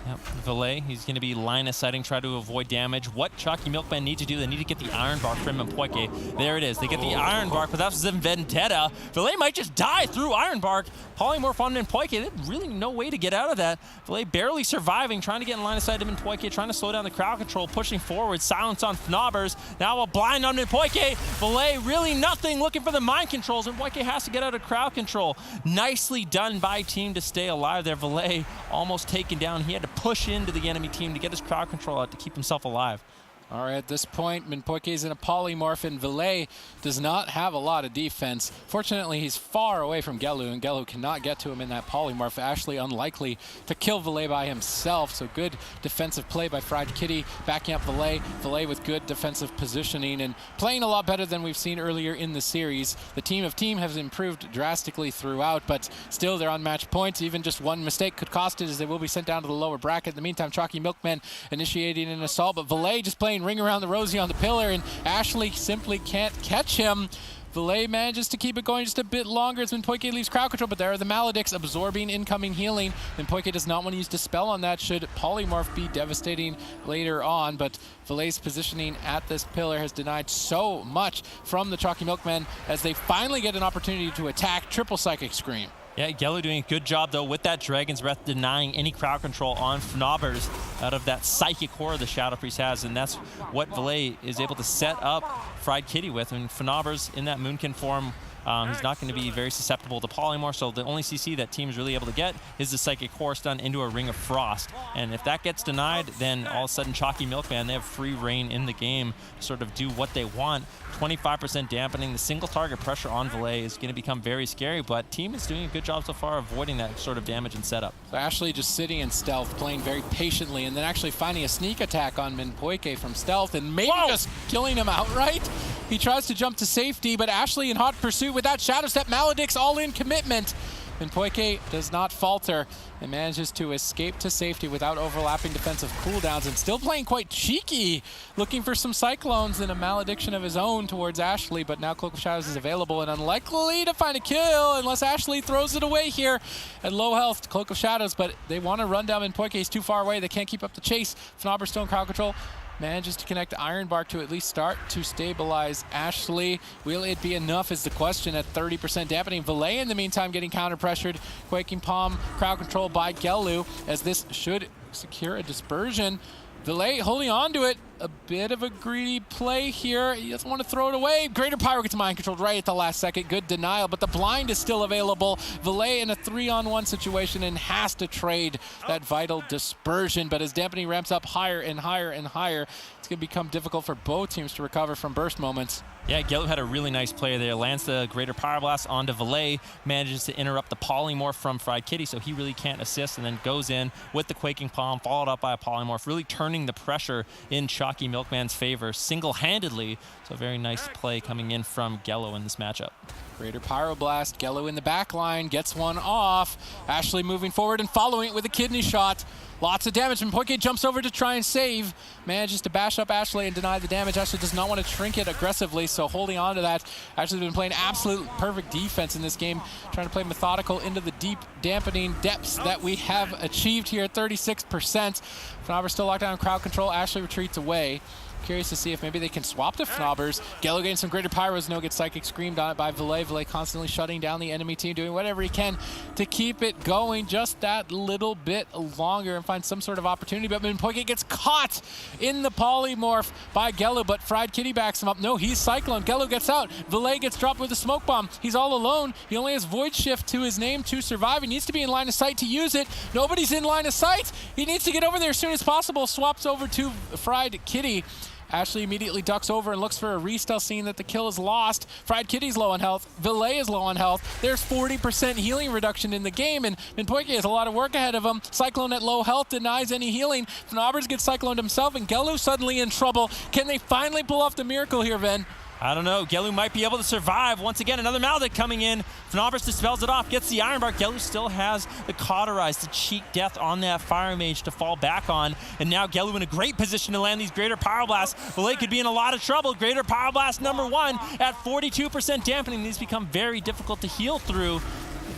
Yep. Valet, he's going to be line of sighting, try to avoid damage. What Chalky Milkmen need to do, they need to get the Iron Bark from Mpoike. There it is. They get the Iron Bark, but that's Zim Vendetta. Valet might just die through Iron Bark. Polymorph on Mpoike. They have really no way to get out of that. Valet barely surviving, trying to get in line of sight of Mpoike, trying to slow down the crowd control, pushing forward. Silence on Fnobbers. Now a blind on Mpoike. Valet really nothing, looking for the mind controls. Mpoike has to get out of crowd control. Nicely done by team to stay alive there. Valet almost taken down. He had to push into the enemy team to get his crowd control out to keep himself alive. All right, at this point, Mpoike is in a polymorph, and Valet does not have a lot of defense. Fortunately, he's far away from Gelu, and Gelu cannot get to him in that polymorph. Ashley unlikely to kill Valet by himself, so good defensive play by Fried Kitty, backing up Valet. Valet with good defensive positioning and playing a lot better than we've seen earlier in the series. The team has improved drastically throughout, but still they're on match points. Even just one mistake could cost it, as they will be sent down to the lower bracket. In the meantime, Chalky Milkmen initiating an assault, but Valet just playing ring around the rosy on the pillar, and Ashley simply can't catch him. Valet manages to keep it going just a bit longer as Mpoike leaves crowd control, but there are the Maledicts absorbing incoming healing. Mpoike does not want to use Dispel on that should Polymorph be devastating later on, but Valet's positioning at this pillar has denied so much from the Chalky Milkmen as they finally get an opportunity to attack. Triple Psychic Scream. Yeah, Gelu doing a good job, though, with that Dragon's Breath, denying any crowd control on Fnobbers out of that Psychic Horror the Shadow Priest has, and that's what Valet is able to set up Fried Kitty with. And Fnobbers in that Moonkin form, he's not going to be very susceptible to Polymorph, so the only CC that team is really able to get is the Psychic Horror stun into a Ring of Frost. And if that gets denied, then all of a sudden Chalky Milkman, they have free reign in the game to sort of do what they want. 25% dampening. The single target pressure on Valet is going to become very scary, but team is doing a good job so far avoiding that sort of damage and setup. So Ashley just sitting in stealth, playing very patiently, and then actually finding a sneak attack on Mpoike from stealth and maybe just killing him outright. He tries to jump to safety, but Ashley in hot pursuit with that Shadow Step. Maledict's all-in commitment. Mpoike does not falter and manages to escape to safety without overlapping defensive cooldowns, and still playing quite cheeky, looking for some Cyclones and a Malediction of his own towards Ashley, but now Cloak of Shadows is available and unlikely to find a kill unless Ashley throws it away here at low health. Cloak of Shadows, but they want to run down Mpoike. He's too far away. They can't keep up the chase. Fnobber still in crowd control. Manages to connect Iron Bark to at least start to stabilize Ashley. Will it be enough is the question at 30% dampening. Valet in the meantime getting counter-pressured. Quaking Palm, crowd control by Gelu, as this should secure a dispersion. Valet holding on to it. A bit of a greedy play here. He doesn't want to throw it away. Greater Pyro gets mind controlled right at the last second. Good denial, but the blind is still available. Valet in a 3-on-1 situation and has to trade that vital dispersion, but as dampening ramps up higher and higher and higher, it's going to become difficult for both teams to recover from burst moments. Yeah, Gelu had a really nice play there. Lands the Greater Pyroblast onto Valet, manages to interrupt the Polymorph from Fried Kitty, so he really can't assist, and then goes in with the Quaking Palm, followed up by a Polymorph, really turning the pressure in Chalky Milkman's favor single-handedly. So a very nice play coming in from Gelu in this matchup. Greater Pyroblast, Gelu in the back line, gets one off. Ashley moving forward and following it with a kidney shot. Lots of damage. Mpoike jumps over to try and save. Manages to bash up Ashley and deny the damage. Ashley does not want to trinket aggressively, so holding on to that. Ashley's been playing absolute perfect defense in this game, trying to play methodical into the deep dampening depths that we have achieved here at 36%. Fnobber still locked down in crowd control. Ashley retreats away. Curious to see if maybe they can swap to Fnobbers. Gelu getting some Greater Pyros, no, gets Psychic Screamed on it by Valet. Valet constantly shutting down the enemy team, doing whatever he can to keep it going just that little bit longer and find some sort of opportunity. But Mpoike gets caught in the Polymorph by Gelu, but Fried Kitty backs him up. No, he's Cyclone. Gelu gets out. Valet gets dropped with a Smoke Bomb. He's all alone. He only has Void Shift to his name to survive. He needs to be in line of sight to use it. Nobody's in line of sight. He needs to get over there as soon as possible. Swaps over to Fried Kitty. Ashley immediately ducks over and looks for a re-stealth, seeing that the kill is lost. Fried Kitty's low on health. Valet is low on health. There's 40% healing reduction in the game, and Mpoike has a lot of work ahead of him. Cyclone at low health denies any healing. Fnobbers gets cycloned himself, and Gelu suddenly in trouble. Can they finally pull off the miracle here, Ben? I don't know. Gelu might be able to survive. Once again, another Maledict coming in. Fnobbers dispels it off, gets the Iron Bark. Gelu still has the Cauterize, the cheek death on that Fire Mage to fall back on. And now Gelu in a great position to land these Greater Pyroblasts. Valet could be in a lot of trouble. Greater Pyroblast number 1 at 42% dampening. These become very difficult to heal through.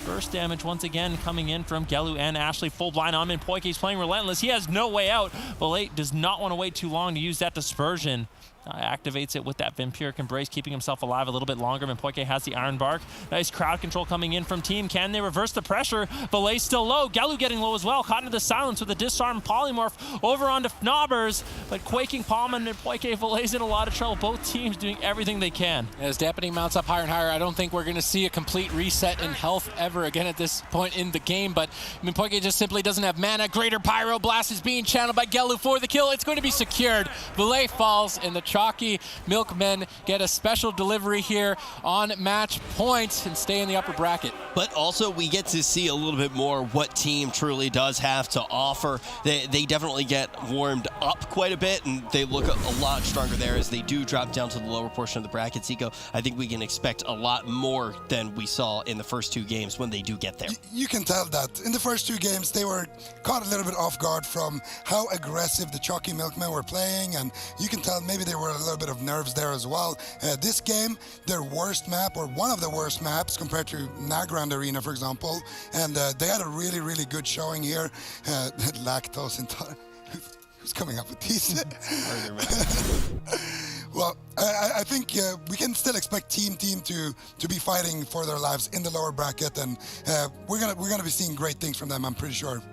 burst damage once again coming in from Gelu and Ashley. Full blind on him. Poike's playing relentless. He has no way out. Valet does not want to wait too long to use that dispersion. Activates it with that Vampiric Embrace, keeping himself alive a little bit longer. Poike has the Iron Bark. Nice crowd control coming in from team. Can they reverse the pressure? Valet's still low. Gelu getting low as well. Caught into the silence with a disarmed polymorph over onto Knobbers. But Quaking Palm and Poike Valet's in a lot of trouble. Both teams doing everything they can. As dampening mounts up higher and higher, I don't think we're going to see a complete reset in health ever again at this point in the game. But Poike just simply doesn't have mana. Greater Pyro Blast is being channeled by Gelu for the kill. It's going to be secured. Valet falls, and the Choccy Milkmen get a special delivery here on match point and stay in the upper bracket. But also we get to see a little bit more what team truly does have to offer. They definitely get warmed up quite a bit, and they look a lot stronger there as they do drop down to the lower portion of the bracket. Zico, I think we can expect a lot more than we saw in the first two games when they do get there. You can tell that in the first two games they were caught a little bit off guard from how aggressive the Choccy Milkmen were playing, and you can tell maybe they were a little bit of nerves there as well. This game, their worst map, or one of the worst maps compared to Nagrand Arena, for example, and they had a really, really good showing here. Lactose intolerant. Who's coming up with these? Well, I think we can still expect team to be fighting for their lives in the lower bracket, and we're gonna be seeing great things from them, I'm pretty sure.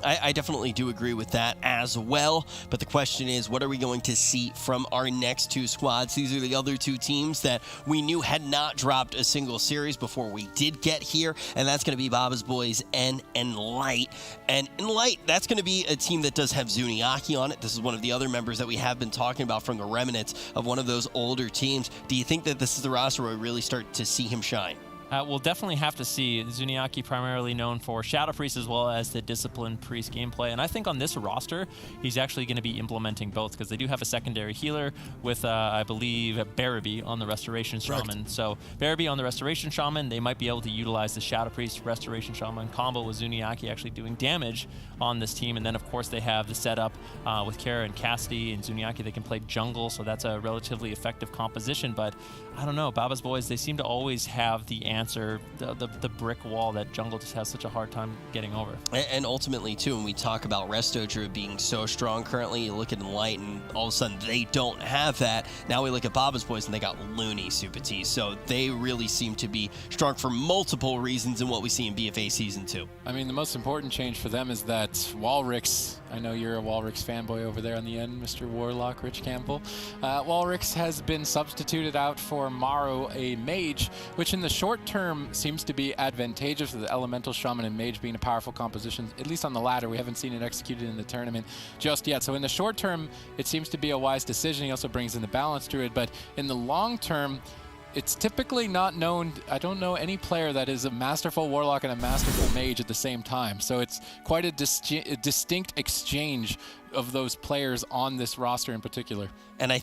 I definitely do agree with that as well, but the question is, what are we going to see from our next two squads? These are the other two teams that we knew had not dropped a single series before we did get here, and that's going to be Baba's Boys and Light. And in Light, that's going to be a team that does have Zuniaki on it. This is one of the other members that we have been talking about from the remnants of one of those older teams. Do you think that this is the roster where we really start to see him shine? We'll definitely have to see. Zuniaki primarily known for Shadow Priest as well as the Discipline Priest gameplay. And I think on this roster, he's actually going to be implementing both because they do have a secondary healer with, I believe, Barabee on the Restoration Shaman. Correct. So Barabee on the Restoration Shaman, they might be able to utilize the Shadow Priest Restoration Shaman combo with Zuniaki actually doing damage on this team. And then, of course, they have the setup with Kara and Cassidy and Zuniaki. They can play jungle, so that's a relatively effective composition. But I don't know, Baba's Boys, they seem to always have the answer, the brick wall that jungle just has such a hard time getting over. And ultimately, too, when we talk about Resto Druid being so strong currently, you look at Enlight and all of a sudden they don't have that. Now we look at Baba's Boys and they got Looney Super T, so they really seem to be strong for multiple reasons in what we see in BFA Season 2. I mean, the most important change for them is that Walrix, I know you're a Walrix fanboy over there on the end, Mr. Warlock, Rich Campbell. Walrix has been substituted out for Maro, a mage, which in the short term seems to be advantageous with the Elemental Shaman and Mage being a powerful composition, at least on the ladder. We haven't seen it executed in the tournament just yet. So in the short term, it seems to be a wise decision. He also brings in the balance druid, but in the long term, it's typically not known. I don't know any player that is a masterful warlock and a masterful mage at the same time. So it's quite a distinct exchange of those players on this roster in particular. And I